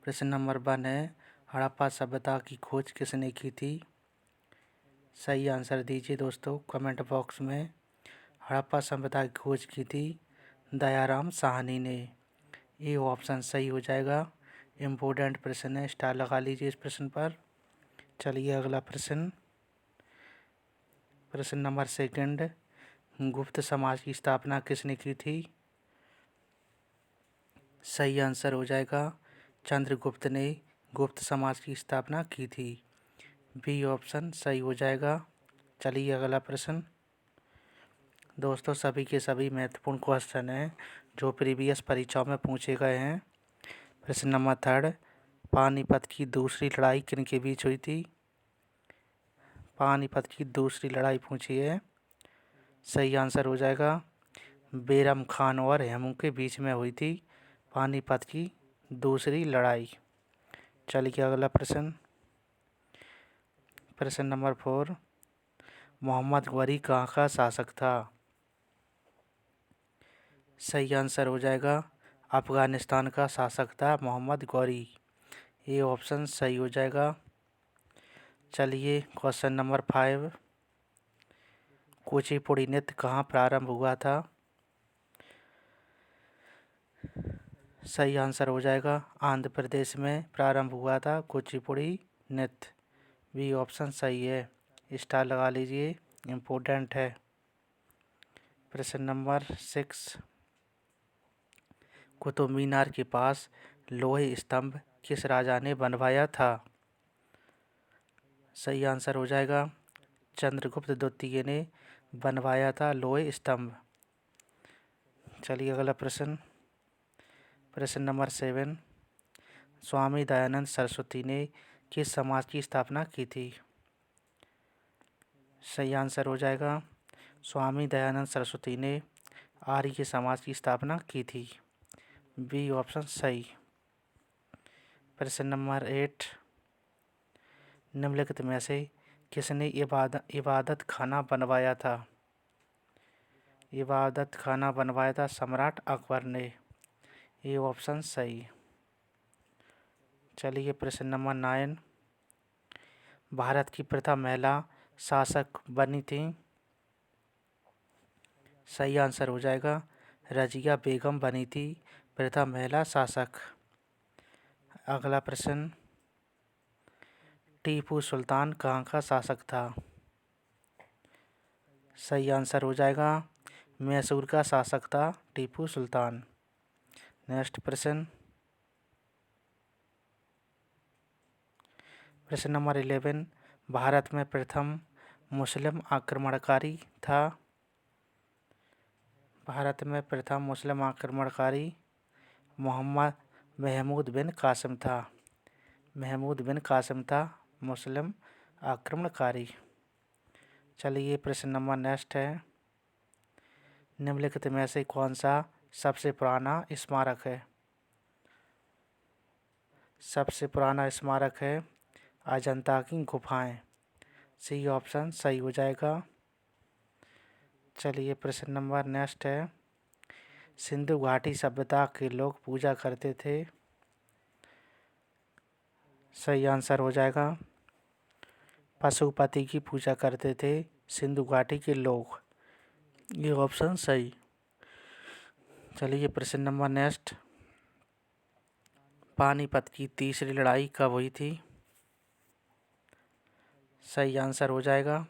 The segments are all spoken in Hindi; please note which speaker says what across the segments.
Speaker 1: प्रश्न नंबर 1 है, हड़प्पा सभ्यता की खोज किसने की थी? सही आंसर दीजिए दोस्तों कमेंट बॉक्स में। हड़प्पा सभ्यता की खोज की थी दयाराम साहनी ने। ये ऑप्शन सही हो जाएगा। इम्पोर्टेंट प्रश्न है, स्टार लगा लीजिए इस प्रश्न पर। चलिए अगला प्रश्न। प्रश्न नंबर 2, गुप्त समाज की स्थापना किसने की थी? सही आंसर हो जाएगा, चंद्रगुप्त ने गुप्त समाज की स्थापना की थी। बी ऑप्शन सही हो जाएगा। चलिए अगला प्रश्न। दोस्तों सभी के सभी महत्वपूर्ण क्वेश्चन हैं जो प्रीवियस परीक्षाओं में पूछे गए हैं। प्रश्न नंबर 3, पानीपत की दूसरी लड़ाई किन के बीच हुई थी? पानीपत की दूसरी लड़ाई पूछी है। सही आंसर हो जाएगा, बैरम खान और हेमू के बीच में हुई थी पानीपत की दूसरी लड़ाई। चलिए अगला प्रश्न। प्रश्न नंबर 4, मोहम्मद गौरी कहाँ का शासक था? सही आंसर हो जाएगा, अफ़गानिस्तान का शासक था मोहम्मद गौरी। ये ऑप्शन सही हो जाएगा। चलिए क्वेश्चन नंबर 5, कुचिपुड़ी नृत्य कहाँ प्रारंभ हुआ था? सही आंसर हो जाएगा, आंध्र प्रदेश में प्रारंभ हुआ था कुचिपुड़ी नृत्य। बी ऑप्शन सही है, स्टार लगा लीजिए, इम्पोर्टेंट है। प्रश्न नंबर 6, कुतुब मीनार के पास लोहे स्तंभ किस राजा ने बनवाया था? सही आंसर हो जाएगा, चंद्रगुप्त द्वितीय ने बनवाया था लोहे स्तंभ। चलिए अगला प्रश्न। प्रश्न नंबर 7, स्वामी दयानंद सरस्वती ने किस समाज की स्थापना की थी? सही आंसर हो जाएगा, स्वामी दयानंद सरस्वती ने आर्य समाज की स्थापना की थी। बी ऑप्शन सही। प्रश्न नंबर 8, निम्नलिखित में से किसने इबादत खाना बनवाया था? इबादत खाना बनवाया था सम्राट अकबर ने। ये ऑप्शन सही। चलिए प्रश्न नंबर 9, भारत की प्रथम महिला शासक बनी थी? सही आंसर हो जाएगा, रजिया बेगम बनी थी प्रथम महिला शासक। अगला प्रश्न, टीपू सुल्तान कहाँ का शासक था? सही आंसर हो जाएगा, मैसूर का शासक था टीपू सुल्तान। नेक्स्ट प्रश्न। प्रश्न नंबर 11, भारत में प्रथम मुस्लिम आक्रमणकारी था? भारत में प्रथम मुस्लिम आक्रमणकारी मोहम्मद महमूद बिन कासिम था। महमूद बिन कासिम था मुस्लिम आक्रमणकारी। चलिए प्रश्न नंबर नेक्स्ट है, निम्नलिखित में से कौन सा सबसे पुराना स्मारक है? सबसे पुराना स्मारक है अजंता की गुफाएं। सी ऑप्शन सही हो जाएगा। चलिए प्रश्न नंबर नेक्स्ट है, सिंधु घाटी सभ्यता के लोग पूजा करते थे? सही आंसर हो जाएगा, पशुपति की पूजा करते थे सिंधु घाटी के लोग। ये ऑप्शन सही। चलिए प्रश्न नंबर नेक्स्ट, पानीपत की तीसरी लड़ाई कब हुई थी? सही आंसर हो जाएगा,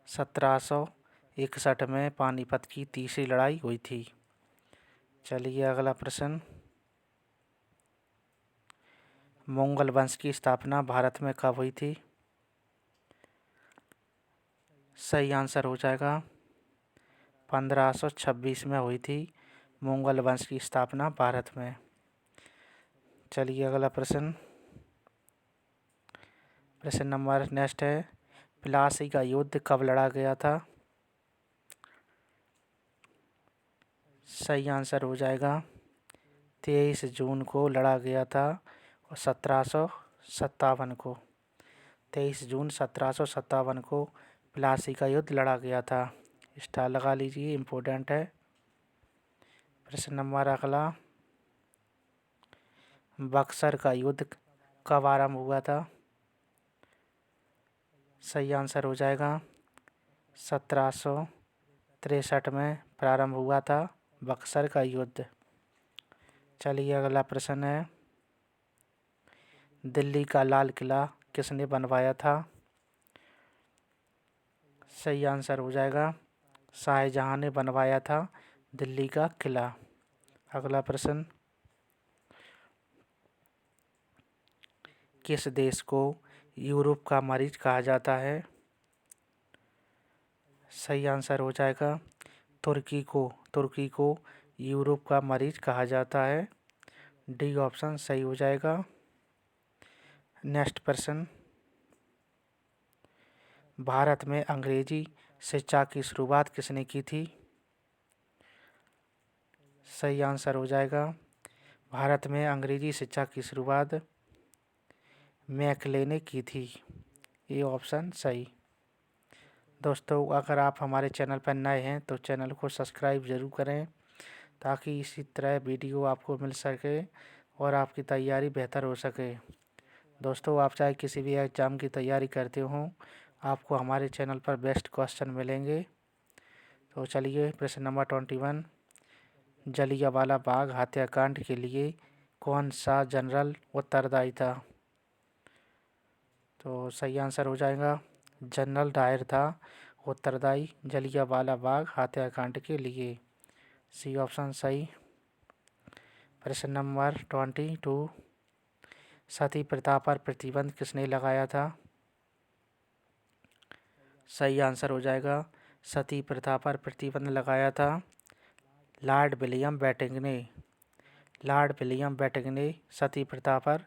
Speaker 1: 1761 में पानीपत की तीसरी लड़ाई हुई थी। चलिए अगला प्रश्न, मुगल वंश की स्थापना भारत में कब हुई थी? सही आंसर हो जाएगा, 1526 में हुई थी मुगल वंश की स्थापना भारत में। चलिए अगला प्रश्न। प्रश्न नंबर नेक्स्ट है, प्लासी का युद्ध कब लड़ा गया था? सही आंसर हो जाएगा, 23 जून को लड़ा गया था और 1757 को 23 जून 1757 को प्लासी का युद्ध लड़ा गया था। स्टार लगा लीजिए, इम्पोर्टेंट है। प्रश्न नंबर अगला, बक्सर का युद्ध कब आरंभ हुआ था? सही आंसर हो जाएगा 1763 में प्रारंभ हुआ था बक्सर का युद्ध। चलिए अगला प्रश्न है, दिल्ली का लाल किला किसने बनवाया था? सही आंसर हो जाएगा शाहजहां ने बनवाया था दिल्ली का किला। अगला प्रश्न, किस देश को यूरोप का मरीज कहा जाता है? सही आंसर हो जाएगा तुर्की को यूरोप का मरीज कहा जाता है। डी ऑप्शन सही हो जाएगा। नेक्स्ट प्रश्न, भारत में अंग्रेजी शिक्षा की शुरुआत किसने की थी? सही आंसर हो जाएगा भारत में अंग्रेजी शिक्षा की शुरुआत मैकले ने की थी। ये ऑप्शन सही। दोस्तों, अगर आप हमारे चैनल पर नए हैं तो चैनल को सब्सक्राइब ज़रूर करें ताकि इसी तरह वीडियो आपको मिल सके और आपकी तैयारी बेहतर हो सके। दोस्तों, आप चाहे किसी भी एग्ज़ाम की तैयारी करते हों, आपको हमारे चैनल पर बेस्ट क्वेश्चन मिलेंगे। तो चलिए प्रश्न नंबर 21, जलियांवाला बाग हत्याकांड के लिए कौन सा जनरल उत्तरदायी था? तो सही आंसर हो जाएगा जनरल डायर था उत्तरदायी जलियांवाला बाग हत्याकांड के लिए। सी ऑप्शन सही। प्रश्न नंबर 22, सती प्रथा पर प्रतिबंध किसने लगाया था? सही आंसर हो जाएगा सती प्रथा पर प्रतिबंध लगाया था लॉर्ड विलियम बेंटिंक ने सती प्रथा पर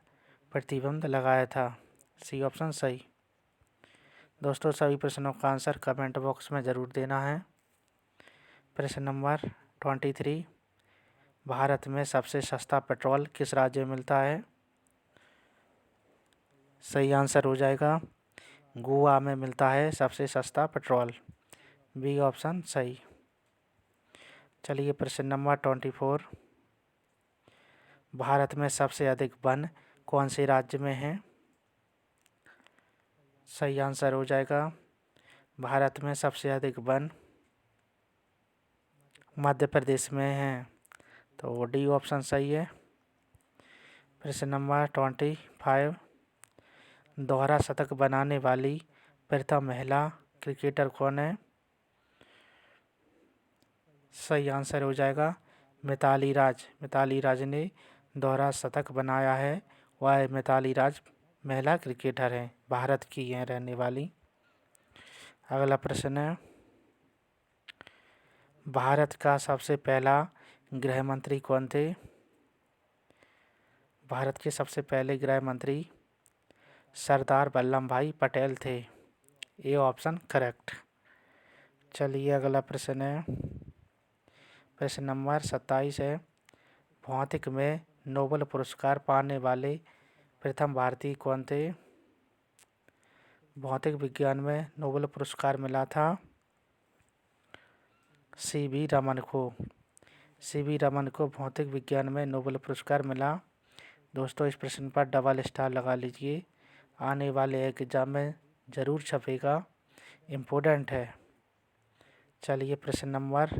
Speaker 1: प्रतिबंध लगाया था। सी ऑप्शन सही। दोस्तों, सभी प्रश्नों का आंसर कमेंट बॉक्स में ज़रूर देना है। प्रश्न नंबर 23, भारत में सबसे सस्ता पेट्रोल किस राज्य में मिलता है? सही आंसर हो जाएगा गोवा में मिलता है सबसे सस्ता पेट्रोल। बी ऑप्शन सही। चलिए प्रश्न नंबर 24, भारत में सबसे अधिक वन कौन से राज्य में हैं? सही आंसर हो जाएगा भारत में सबसे अधिक वन मध्य प्रदेश में हैं। तो डी ऑप्शन सही है। प्रश्न नंबर 25, दोहरा शतक बनाने वाली प्रथम महिला क्रिकेटर कौन है? सही आंसर हो जाएगा मिताली राज ने दोहरा शतक बनाया है। वह मिताली राज महिला क्रिकेटर हैं, भारत की हैं रहने वाली। अगला प्रश्न है, भारत का सबसे पहला गृह मंत्री कौन थे? भारत के सबसे पहले गृह मंत्री सरदार वल्लभ भाई पटेल थे। ये ऑप्शन करेक्ट। चलिए अगला प्रश्न है, प्रश्न नंबर 27 है, भौतिक में नोबेल पुरस्कार पाने वाले प्रथम भारतीय कौन थे? भौतिक विज्ञान में नोबेल पुरस्कार मिला था सी.वी. रमन को भौतिक विज्ञान में नोबेल पुरस्कार मिला। दोस्तों, इस प्रश्न पर डबल स्टार लगा लीजिए, आने वाले एग्जाम में ज़रूर छपेगा, इम्पोर्टेंट है। चलिए प्रश्न नंबर